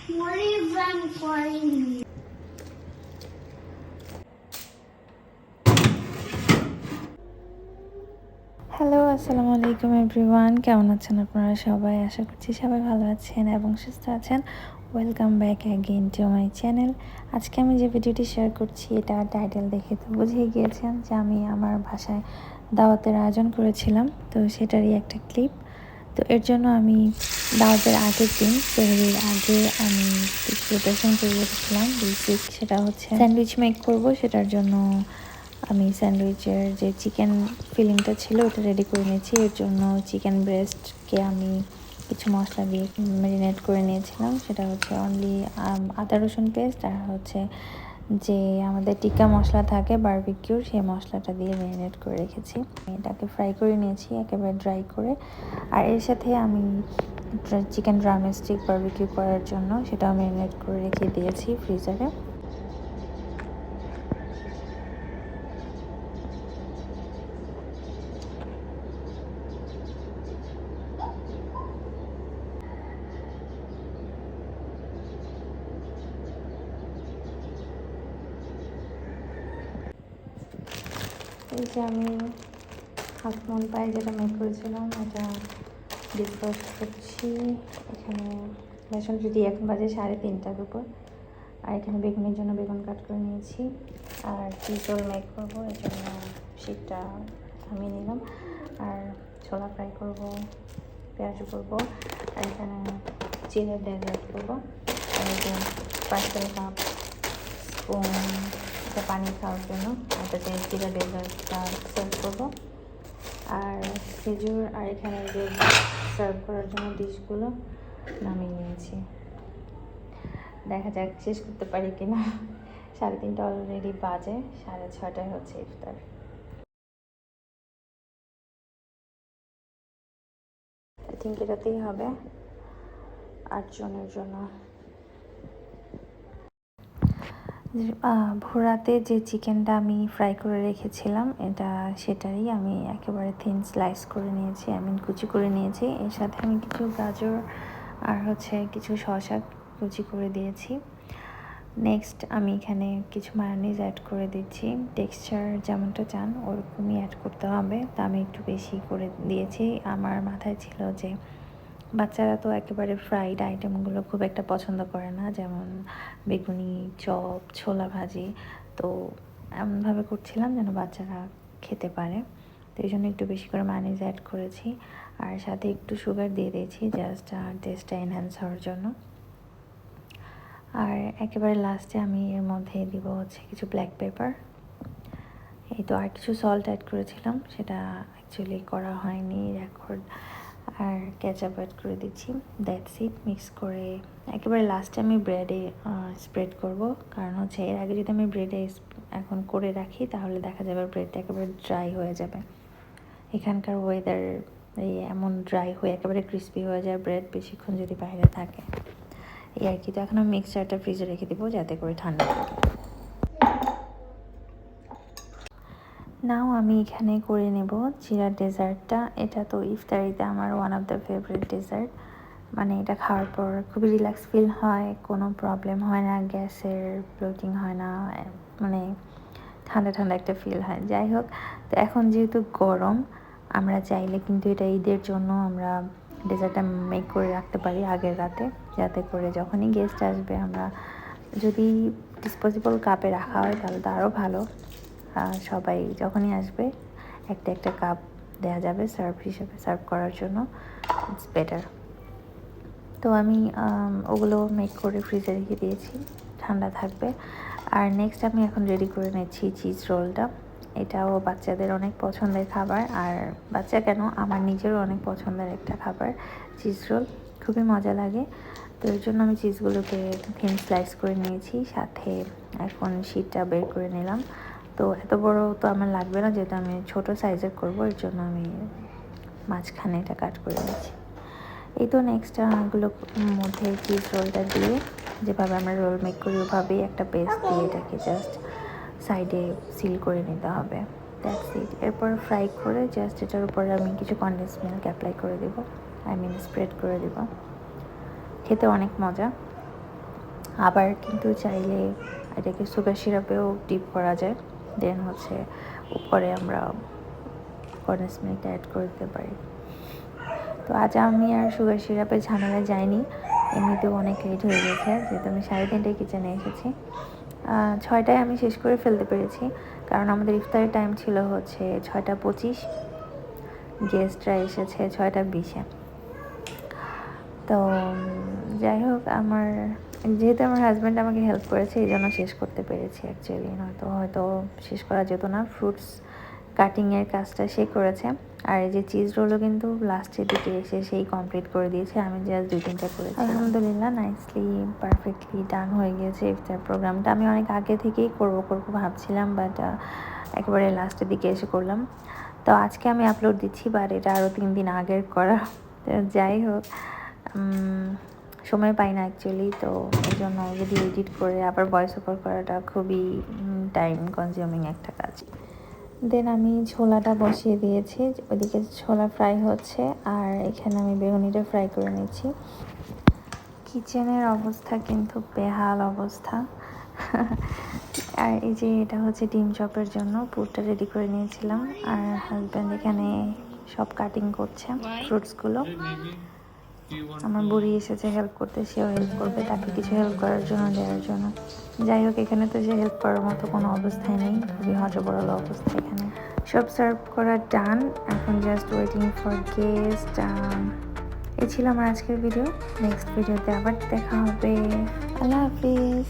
What is I'm calling? Hello, আসসালামু আলাইকুম everyone. কেমন আছেন আপনারা সবাই? আশা করছি সবাই ভালো আছেন এবং সুস্থ আছেন। Welcome back again to my channel. আজকে আমি যে ভিডিওটি শেয়ার করছি এটা টাইটেল দেখে তো বুঝেই গিয়েছেন যে আমি আমার বাসায় দাওয়াতের আয়োজন করেছিলাম, তো সেটারই একটা ক্লিপ। তো এর জন্য আমি দাওয়াতের আগের দিন সেহরির আগে আমি প্রিপারেশন করে রেখেছিলাম বেসিক, সেটা হচ্ছে স্যান্ডউইচ মেক করব। সেটার জন্য আমি স্যান্ডউইচের যে চিকেন ফিলিংটা ছিল ওটা রেডি করে নিয়েছি। এর জন্য চিকেন ব্রেস্টকে আমি কিছু মশলা দিয়ে ম্যারিনেট করে নিয়েছিলাম। সেটা হচ্ছে অনলি আদা রসুন পেস্ট আর হচ্ছে যে আমাদের টিক্কা মশলা থাকে বারবিকিউর, সেই মশলাটা দিয়ে ম্যারিনেট করে রেখেছি। এটাকে ফ্রাই করে নিয়েছি একেবারে ড্রাই করে। আর এর সাথে আমি চিকেন ড্রামস্টিক বারবিকিউ করার জন্য সেটাও ম্যারিনেট করে রেখে দিয়েছি ফ্রিজারে। এই যে আমি হাফ মন পায়ে যেটা মেক করেছিলাম এটা ডিসকাস করছি। এখানে বেসন যদি এখন বাজে 3:30টার উপর। আর এখানে বেগুনের জন্য বেগুন কাট করে নিয়েছি। আর চিজ রোল মেক করবো, এর জন্য শীতটা থামিয়ে নিলাম। আর ছোলা ফ্রাই করব, পেঁয়াজ করবো। আর এখানে চিড়ের ডেজার্ট করবো। আর এই যে 5 কাপ স্পুন এটা পানি খাওয়ার জন্য এটাতে চিড়া ডেজার্টটা সার্ভ করবো। আর খেজুর আর এখানে যে সার্ভ করার জন্য ডিশগুলো নামিয়ে নিয়েছি। দেখা যাক শেষ করতে পারি কিনা। 3:30 অলরেডি বাজে, 6:30টায় হচ্ছে ইফতার। আই থিঙ্ক এটাতেই হবে 8 জনের জন্য। ভোরাতে যে চিকেনটা আমি ফ্রাই করে রেখেছিলাম সেটারই আমি একেবারে থিন স্লাইস করে নিয়েছি, কুচি করে নিয়েছি। এর সাথে আমি কিছু গাজর আর হচ্ছে কিছু শসা কুচি করে দিয়েছি। নেক্সট আমি এখানে কিছু মায়োনিজ অ্যাড করে দিচ্ছি। টেক্সচার যেমনটা চান ওরকমই অ্যাড করতে হবে, তা আমি একটু বেশি করে দিয়েছি। আমার মাথায় ছিল যে বাচ্চারা তো একেবারে ফ্রাইড আইটেমগুলো খুব একটা পছন্দ করে না, যেমন বেগুনি, চপ, ছোলা ভাজি। তো এমনভাবে করছিলাম যেন বাচ্চারা খেতে পারে, তো এই জন্য একটু বেশি করে মায়োনিজ অ্যাড করেছি। আর সাথে একটু সুগার দিয়ে দিয়েছি জাস্ট টেস্টটা এনহ্যান্স হওয়ার জন্য। আর একেবারে লাস্টে আমি এর মধ্যে দিব হচ্ছে কিছু ব্ল্যাক পেপার। এই তো আর কিছু সল্ট অ্যাড করেছিলাম, সেটা অ্যাকচুয়ালি করা হয়নি রেকর্ড। আর কেচাপ অ্যাড করে দিচ্ছি। That's it. মিক্স করে একেবারে লাস্টে আমি ব্রেডে স্প্রেড করব, কারণ হচ্ছে এর আগে যদি আমি ব্রেডে এখন করে রাখি তাহলে দেখা যাবে ব্রেডটা একেবারে ড্রাই হয়ে যাবে। এখানকার ওয়েদার এই এমন ড্রাই হয়ে একেবারে ক্রিস্পি হয়ে যায় ব্রেড বেশিক্ষণ যদি বাইরে থাকে, এই আর কি। তো এখন আমি মিক্সচারটা ফ্রিজে রেখে দেবো যাতে করে ঠান্ডা থাকে। নাও আমি এখানে করে নেব চিড়া ডেজার্টটা। এটা তো ইফতারিতে আমার one of the favourite dessert. মানে এটা খাওয়ার পর খুবই রিল্যাক্স ফিল হয়, কোনো প্রবলেম হয় না, গ্যাসের ব্লোটিং হয় না, মানে ঠান্ডা ঠান্ডা একটা ফিল হয়। যাই হোক, তো এখন যেহেতু গরম, আমরা চাইলে কিন্তু এটা ঈদের জন্য আমরা ডেজার্টটা মেক করে রাখতে পারি আগের রাতে, যাতে করে যখনই গেস্ট আসবে আমরা যদি ডিসপোজেবল কাপে রাখা হয় তাহলে তো আরও ভালো। সবাই যখনই আসবে একটা একটা কাপ দেওয়া যাবে সার্ভ করার জন্য, ইটস বেটার। তো আমি ওগুলো মেক করে ফ্রিজে রেখে দিয়েছি, ঠান্ডা থাকবে। আর নেক্সট আমি এখন রেডি করে নিচ্ছি চিজ রোলটা। এটাও বাচ্চাদের অনেক পছন্দের খাবার, আর বাচ্চা কেন আমার নিজেরও অনেক পছন্দের একটা খাবার চিজ রোল, খুবই মজা লাগে। তো এর জন্য আমি চিজগুলোকে থিন স্লাইস করে নিয়েছি, সাথে এখন শীটটা বের করে নিলাম। তো এত বড় তো আমার লাগবে না, যেহেতু আমি ছোট সাইজের করব, এর জন্য আমি মাঝখানে এটা কাট করে নিয়েছি। এই তো নেক্সট এগুলোর মধ্যে চিজ রোলটা দিয়ে যেভাবে আমরা রোল মেক করি ওভাবেই একটা পেস্ট দিয়ে এটাকে জাস্ট সাইডে সিল করে নিতে হবে। That's it. এরপর ফ্রাই করে জাস্ট এটার উপরে আমি কিছু কনডেন্স মিল্ক অ্যাপ্লাই করে দেবো, স্প্রেড করে দেবো। খেতে অনেক মজা। আবার কিন্তু চাইলে এটাকে সুগার সিরাপেও ডিপ করা যায়, দেন হচ্ছে উপরে আমরা কনডেন্স মিল্ক অ্যাড করতে পারি। তো আজ আমি আর সুগার সিরাপের ঝামেলায় যাইনি, এমনিতেও অনেক লেট হয়ে গেছে, যেহেতু আমি 3:30টায় কিচেনে এসেছি। 6টায় আমি শেষ করে ফেলতে পেরেছি, কারণ আমাদের ইফতারের টাইম ছিল হচ্ছে 6:25, গেস্টরা এসেছে 6:20-এ। তো যাই হোক, যেহেতু আমার হাজব্যান্ড আমাকে হেল্প করেছে এই জন্য শেষ করতে পেরেছি অ্যাকচুয়ালি, হয়তো শেষ করা যেত না। ফ্রুটস কাটিংয়ের কাজটা সে করেছে, আর এই যে চিজ রোলও কিন্তু লাস্টের দিকে এসে সেই কমপ্লিট করে দিয়েছে, আমি জাস্ট 2-3টা করেছি। আলহামদুলিল্লাহ, নাইসলি পারফেক্টলি ডান হয়ে গিয়েছে ইফতার প্রোগ্রামটা। আমি অনেক আগে থেকেই করবো ভাবছিলাম, বাট একেবারে লাস্টের দিকে এসে করলাম। তো আজকে আমি আপলোড দিচ্ছি, বাট এটা আরও 3 দিন আগের করা। তো যাই হোক, সময় পাই না অ্যাকচুয়ালি, তো এই জন্য ভিডিও এডিট করে আবার ভয়েস ওভার করাটা খুবই টাইম কনজিউমিং একটা কাজ। দেন আমি ছোলাটা বসিয়ে দিয়েছি, ওইদিকে ছোলা ফ্রাই হচ্ছে, আর এখানে আমি বেগুনিটা ফ্রাই করে নিচ্ছি। কিচেনের অবস্থা কিন্তু বেহাল অবস্থা। আর এই যে এটা হচ্ছে ডিম চপের জন্য পুরটা রেডি করে নিয়েছিলাম, আর হাজব্যান্ড এখানে সব কাটিং করছে ফ্রুটসগুলো। আমার বুড়ি এসেছে হেল্প করতে, সেও হেল্প করবে, তাকে কিছু হেল্প করার জন্য, দেওয়ার জন্য। যাই হোক, এখানে তো যে হেল্প করার মতো কোনো অবস্থায় নেই, খুবই হজবরল অবস্থা এখানে। সব সার্ভ করা ডান, এখন জাস্ট ওয়েটিং ফর গেস্ট। এই ছিল আমার আজকের ভিডিও। নেক্সট ভিডিওতে আবার দেখা হবে। আল্লাহ হাফিজ।